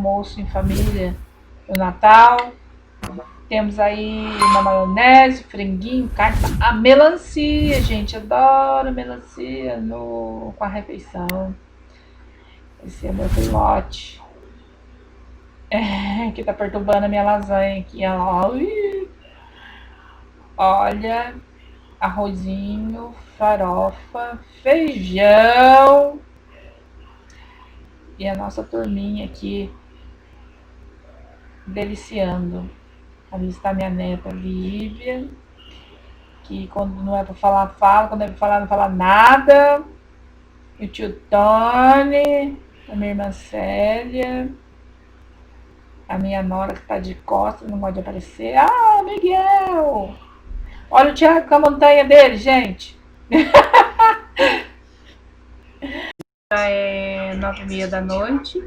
almoço em família no Natal. Temos aí uma maionese, franguinho, carne, a melancia, gente, adoro melancia com a refeição. Esse é meu pilote. Que tá perturbando a minha lasanha aqui, ó. Olha, arrozinho, farofa, feijão. E a nossa turminha aqui deliciando. Ali está minha neta Lívia, que quando não é para falar, fala, quando é para falar, não fala nada. E o tio Tony, a minha irmã Célia, a minha nora que está de costas, não gosta de aparecer. Ah, Miguel! Olha o Thiago com a montanha dele, gente. Já é 9h30 da noite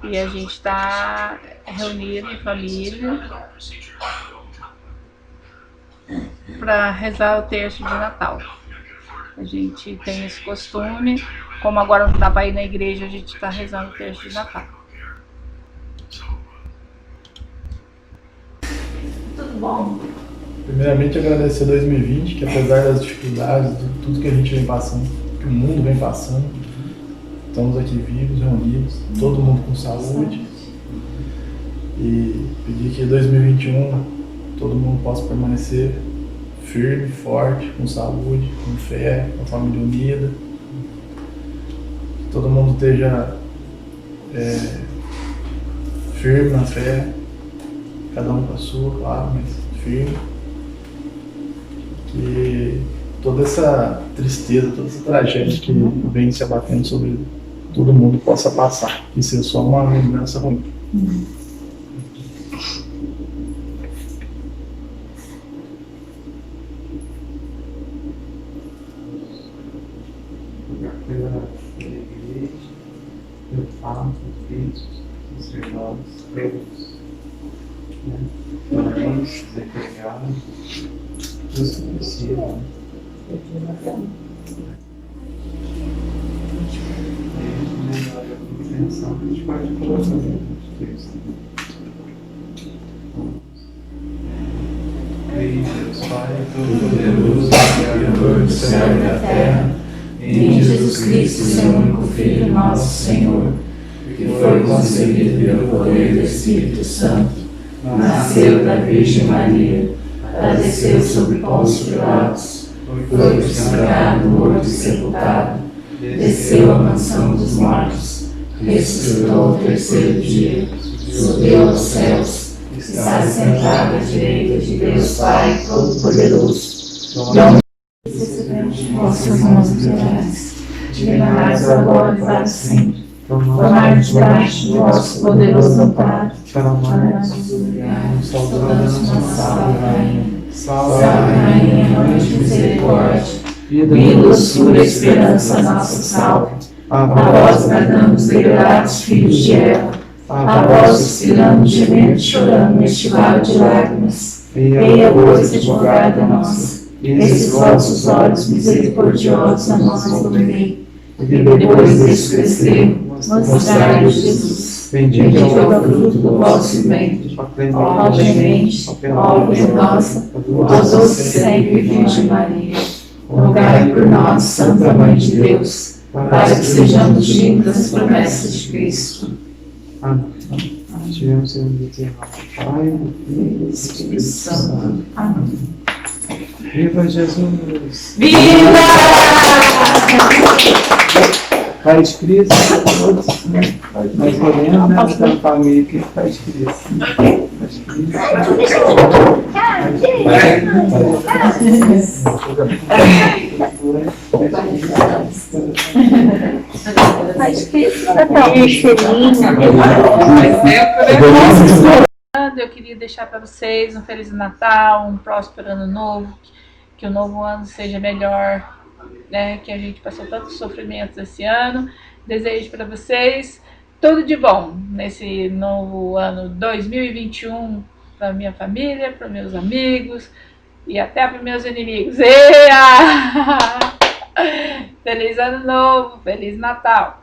e a gente está reunido em família para rezar o terço de Natal. A gente tem esse costume, como agora não dá para ir na igreja, a gente está rezando o terço de Natal. Tudo bom? Primeiramente agradecer 2020, que apesar das dificuldades, de tudo que a gente vem passando, que o mundo vem passando, estamos aqui vivos, reunidos, todo mundo com saúde. E pedir que em 2021 todo mundo possa permanecer firme, forte, com saúde, com fé, com a família unida. Que todo mundo esteja firme na fé, cada um com a sua, claro, mas firme. Que toda essa tristeza, toda essa tragédia que vem se abatendo sobre todo mundo possa passar. Que seja só uma lembrança ruim. Pela igreja, pelo Pai, pelo Filho, pelos irmãos, pelos parentes, desempregados, dos que precisam. A gente pode colocar Deus Pai Todo-Poderoso, Criador do céu e da terra, em Jesus Cristo, seu único Filho, nosso Senhor, que foi concebido pelo poder do Espírito Santo, nasceu da Virgem Maria, padeceu sob Pôncio Pilatos, foi crucificado, morto e sepultado, desceu à mansão dos mortos, ressuscitou ao terceiro dia, subiu aos céus, está sentado à direita de Deus Pai Todo-Poderoso. Vossas mãos liberais, divinais agora e para sempre, tomai debaixo do vosso poderoso amparo, para nos humilharmos, saudamos uma salve, Rainha, salve, Rainha, mãe de misericórdia, vida, doçura, esperança, nossa salve. A vós bradamos, liberados, filhos de Eva, a vós suspiramos, gemendo e chorando neste vale de lágrimas. Eia, pois, advogada nossa, esses vossos olhos misericordiosos a nós volvei, e depois deste desterro, mostrai-lhe Jesus, bendito é o fruto do vosso ventre, ó clemente, ó piedosa, ó doce sempre Virgem Maria, rogai por nós, Santa Mãe de Deus, para que sejamos dignos das promessas de Cristo. Amém. Tivemos em nome do Pai, do Filho e do Espírito Santo. Amém. Viva Jesus! Viva! Pai de Cristo, todos, né? Nós podemos, né? Da família que Pai de Cristo. Pai de Cristo. Pai de Cristo, eu queria deixar para vocês um Feliz Natal, um próspero Ano Novo, que o novo ano seja melhor, né? Que a gente passou tantos sofrimentos esse ano. Desejo para vocês tudo de bom nesse novo ano 2021, para minha família, para meus amigos e até para meus inimigos. Feliz Ano Novo, Feliz Natal!